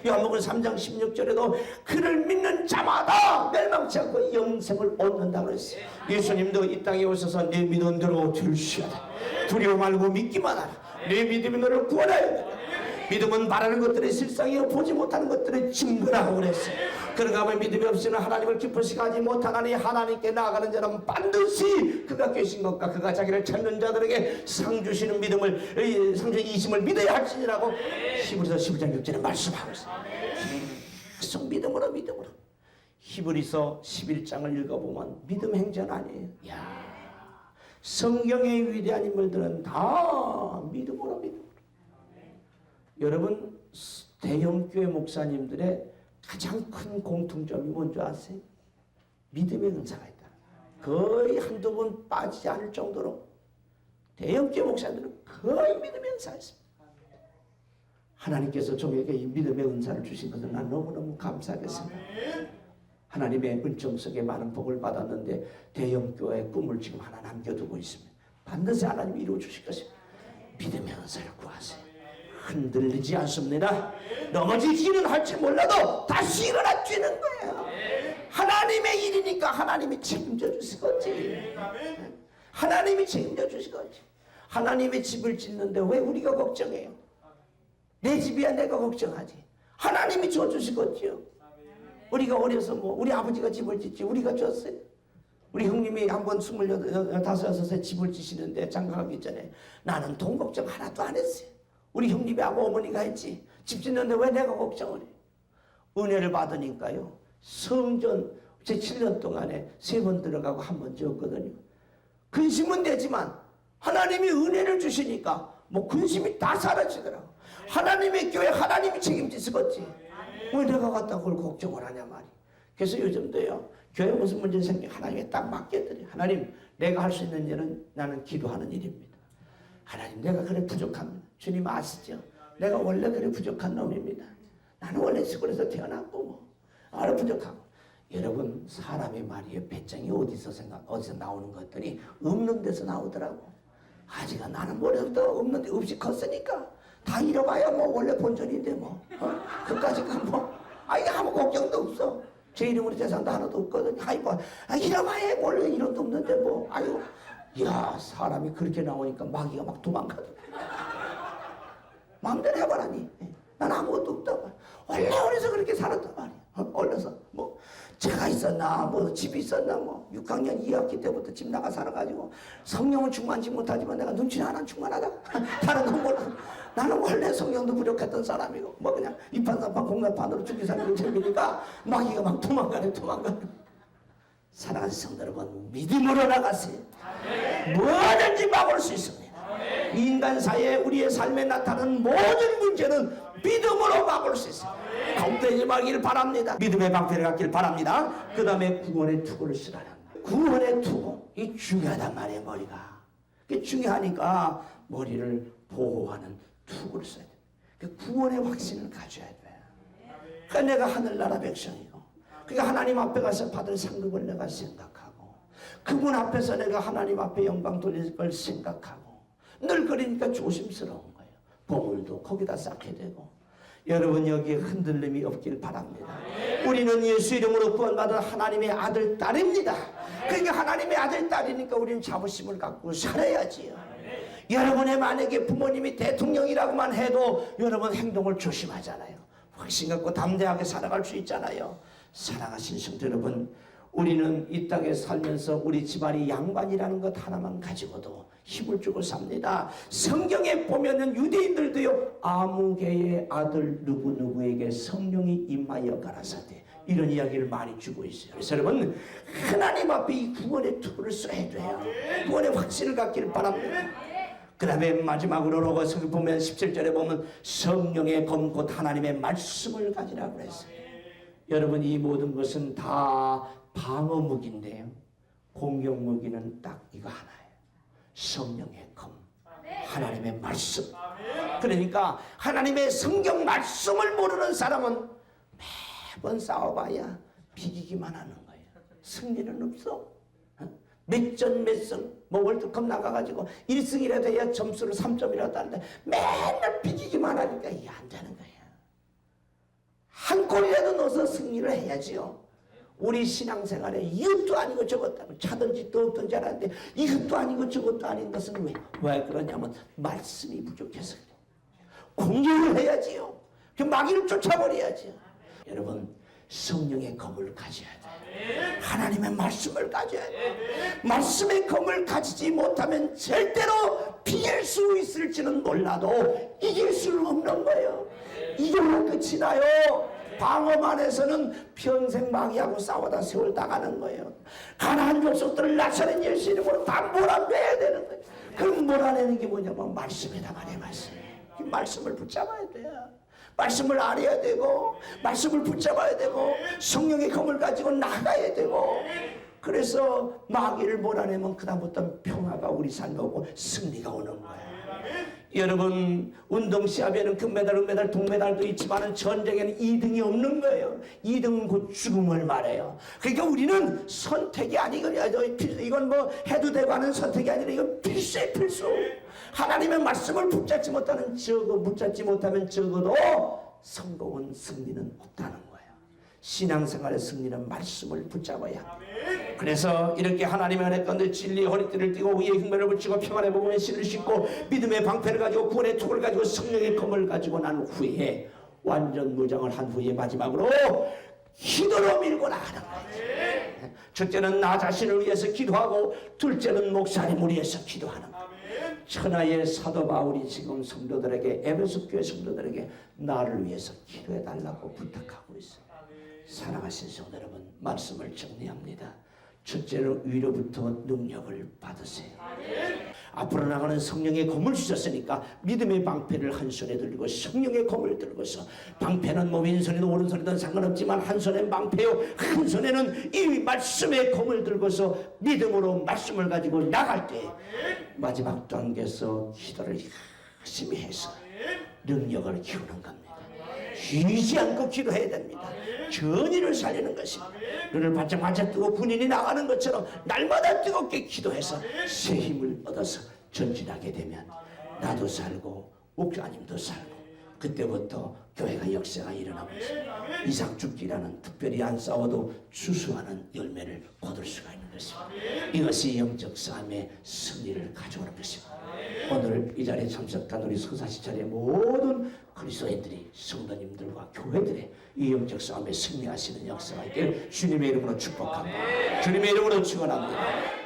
요한복음 3장 16절에도 그를 믿는 자마다 멸망치 않고 영생을 얻는다고 그랬어요. 예수님도 이 땅에 오셔서 내 믿음 대로 될시어다. 두려워 말고 믿기만 하라. 내 믿음이 너를 구원하여 주리라. 믿음은 말하는 것들의 실상이요 보지 못하는 것들의 증거라고 그랬어요. 그런가 하면 믿음이 없이는 하나님을 기쁘시게 하지 못하나니 하나님께 나아가는 자는 반드시 그가 계신 것과 그가 자기를 찾는 자들에게 상 주시는 믿음을 상주의 이심을 믿어야 할지니라고 히브리서 11장 6절에 말씀하고 있어요. 계속 믿음으로 히브리서 11장을 읽어보면 믿음 행전 아니에요. 야, 성경의 위대한 인물들은 다 믿음으로. 여러분 대형교회 목사님들의 가장 큰 공통점이 뭔지 아세요? 믿음의 은사가 있다. 거의 한두 번 빠지지 않을 정도로 대형교회 목사님들은 거의 믿음의 은사가 있습니다. 하나님께서 저에게 이 믿음의 은사를 주신 것을 난 너무너무 감사하겠습니다. 하나님의 은총 속에 많은 복을 받았는데 대형교회의 꿈을 지금 하나 남겨두고 있습니다. 반드시 하나님이 이루어 주실 것입니다. 믿음의 은사를 구하세요. 흔들리지 않습니다. 넘어지기는 할지 몰라도 다시 일어나 뛰는 거예요. 하나님의 일이니까 하나님이 책임져 주실 거지. 하나님이 책임져 주실 거지. 하나님의 집을 짓는데 왜 우리가 걱정해요? 내 집이야 내가 걱정하지. 하나님이 줘 주실 거지요. 우리가 어려서 우리 아버지가 집을 짓지 우리가 줬어요. 우리 형님이 한번 25세 집을 지시는데 장가가기 전에 나는 돈 걱정 하나도 안 했어요. 우리 형님이 하고 어머니가 했지. 집 짓는데 왜 내가 걱정을 해요? 은혜를 받으니까요. 성전 제 7년 동안에 3번 들어가고 1번 지었거든요. 근심은 되지만 하나님이 은혜를 주시니까 근심이 다 사라지더라고. 하나님의 교회 하나님이 책임지시겠지. 왜 내가 갖다 그걸 걱정을 하냐 말이. 그래서 요즘도요, 교회 무슨 문제 생기면 하나님에 딱 맡겨드려요. 하나님, 내가 할 수 있는 일은 나는 기도하는 일입니다. 하나님, 내가 그래 부족합니다. 주님 아시죠? 내가 원래 그래 부족한 놈입니다. 나는 원래 시골에서 태어났고 뭐 아주 부족하고. 여러분, 사람의 말이에요. 배짱이 어디서 나오는 것들이 없는 데서 나오더라고. 아직은 나는 머리부터 없는데 없이 컸으니까 다 잃어봐야 뭐 원래 본전인데 뭐 그까지 뭐 이게 아무 걱정도 없어. 제 이름으로 재산도 하나도 없거든. 잃어봐야 원래 이런도 없는데 뭐 아유. 야, 사람이 그렇게 나오니까 마귀가 막 도망가더라. 마음대로 해봐라니. 난 아무것도 없다고. 원래 어려서 그렇게 살았단 말이야. 어려서 뭐 차가 있었나 뭐 집이 있었나 뭐 6학년 2학기 때부터 집 나가 살아가지고 성령은 충만치 못하지만 내가 눈치는 하나 충만하다. 다른 건 몰라. 나는 원래 성령도 부족했던 사람이고 뭐 그냥 이판삼판 공간판으로 죽기 살기 재미니까 마귀가 막 도망가네. 사랑하는 성도 여러분, 믿음으로 나가세요. 뭐든지 막을 수 있습니다. 인간사에 우리의 삶에 나타나는 모든 문제는 믿음으로 막을 수 있어요. 겁되지 말기를 바랍니다. 믿음의 방패를 갖기를 바랍니다. 그 다음에 구원의 투구를 쓰라는 거예요. 구원의 투구, 이 중요하단 말이에요. 머리가 그게 중요하니까 머리를 보호하는 투구를 써야 돼요. 그 구원의 확신을 가져야 돼요. 그러니까 내가 하늘나라 백성이고, 그러니까 하나님 앞에 가서 받을 상급을 내가 생각하고, 그분 앞에서 내가 하나님 앞에 영광 돌릴 걸 생각하고, 늘 그러니까 조심스러운 거예요. 보물도 거기다 쌓게 되고. 여러분, 여기에 흔들림이 없길 바랍니다. 우리는 예수 이름으로 구원받은 하나님의 아들, 딸입니다. 그러니까 하나님의 아들, 딸이니까 우리는 자부심을 갖고 살아야지요. 여러분의 만약에 부모님이 대통령이라고만 해도 여러분 행동을 조심하잖아요. 확신 갖고 담대하게 살아갈 수 있잖아요. 사랑하신 성도 여러분, 우리는 이 땅에 살면서 우리 집안이 양반이라는 것 하나만 가지고도 힘을 주고 삽니다. 성경에 보면은 유대인들도요, 아무개의 아들 누구누구에게 성령이 임하여 가라사대, 이런 이야기를 많이 주고 있어요. 그래서 여러분, 하나님 앞에 이 구원의 투구를 써야 돼요. 구원의 확신을 갖기를 바랍니다. 그 다음에 마지막으로 로고서 보면 17절에 보면 성령의 검 곧 하나님의 말씀을 가지라고 그랬어요. 여러분, 이 모든 것은 다 방어 무기인데요, 공격 무기는 딱 이거 하나예요. 성령의 검, 하나님의 말씀. 그러니까 하나님의 성경 말씀을 모르는 사람은 매번 싸워봐야 비기기만 하는 거예요. 승리는 없어. 몇 전 몇 승, 뭐 월드컵 나가가지고 1승이라도 해야 점수를 3점이라도 하는데 맨날 비기기만 하니까 이게 안 되는 거예요. 한 골이라도 넣어서 승리를 해야지요. 우리 신앙생활에 이것도 아니고 저것도 아니고 차든지 떠든지 알았는데 이것도 아니고 저것도 아닌 것은 왜 그러냐면 말씀이 부족해서 그래요. 공격을 해야지요. 그 마귀를 쫓아버려야지요. 여러분, 성령의 검을 가져야 돼요. 하나님의 말씀을 가져야 돼요. 말씀의 검을 가지지 못하면 절대로 비길 수 있을지는 몰라도 이길 수는 없는 거예요. 이걸로 끝이 나요. 방어만 해서는 평생 마귀하고 싸우다 세월 당하는 거예요. 가나안 족속들을 나사렛 예수 이름으로 다 몰아내야 되는 거예요. 그럼 몰아내는 게 뭐냐면 말씀이다 말이에요. 말씀. 이 말씀을 붙잡아야 돼요. 말씀을 알아야 되고, 말씀을 붙잡아야 되고, 성령의 검을 가지고 나가야 되고. 그래서 마귀를 몰아내면 그다음부터 평화가 우리 삶에 오고 승리가 오는 거예요. 여러분, 운동 시합에는 금메달, 은메달, 동메달도 있지만 전쟁에는 2등이 없는 거예요. 2등은 곧 죽음을 말해요. 그러니까 우리는 선택이 아니고, 이건 뭐 해도 되고 하는 선택이 아니라 이건 필수예요, 필수. 하나님의 말씀을 붙잡지 못하면 적어도 성공은, 승리는 없다는 거예요. 신앙생활의 승리는 말씀을 붙잡아야 합니다. 그래서 이렇게 하나님의 은혜 가운데 진리의 허리띠를 띠고 위에 흉배를 붙이고 평안의 복음의 신을 신고 믿음의 방패를 가지고 구원의 투구를 가지고 성령의 검을 가지고 난 후에 완전 무장을 한 후에 마지막으로 기도로 밀고 나가는 거예요. 첫째는 나 자신을 위해서 기도하고, 둘째는 목사님을 위해서 기도하는 거예요. 천하의 사도 바울이 지금 성도들에게, 에베소 교회 성도들에게 나를 위해서 기도해 달라고 부탁하고 있어요. 사랑하신 성도 여러분, 말씀을 정리합니다. 첫째로 위로부터 능력을 받으세요. 앞으로 나가는 성령의 검을 주셨으니까 믿음의 방패를 한 손에 들고 성령의 검을 들고서, 방패는 뭐 왼손이든 오른손이든 상관없지만 한 손엔 방패요, 한 손에는 이 말씀의 검을 들고서 믿음으로 말씀을 가지고 나갈 때 마지막 단계에서 기도를 열심히 해서 능력을 키우는 겁니다. 쉬지 않고 기도해야 됩니다. 전의를 살리는 것입니다. 눈을 반짝반짝 뜨고 군인이 나가는 것처럼 날마다 뜨겁게 기도해서 새 힘을 얻어서 전진하게 되면 나도 살고 목사님도 살고 그때부터 교회가 역사가 일어나고 있습니다. 이삭 죽기라는 특별히 안 싸워도 추수하는 열매를 거둘 수가 있는 것입니다. 이것이 영적 싸움의 승리를 가져오는 것입니다. 오늘 이 자리에 참석한 우리 서사시찰의 모든 그리스도인들이 성도님들과 교회들의 이 영적 싸움에 승리하시는 역사가 있기를 주님의 이름으로 축복합니다. 주님의 이름으로 축원합니다.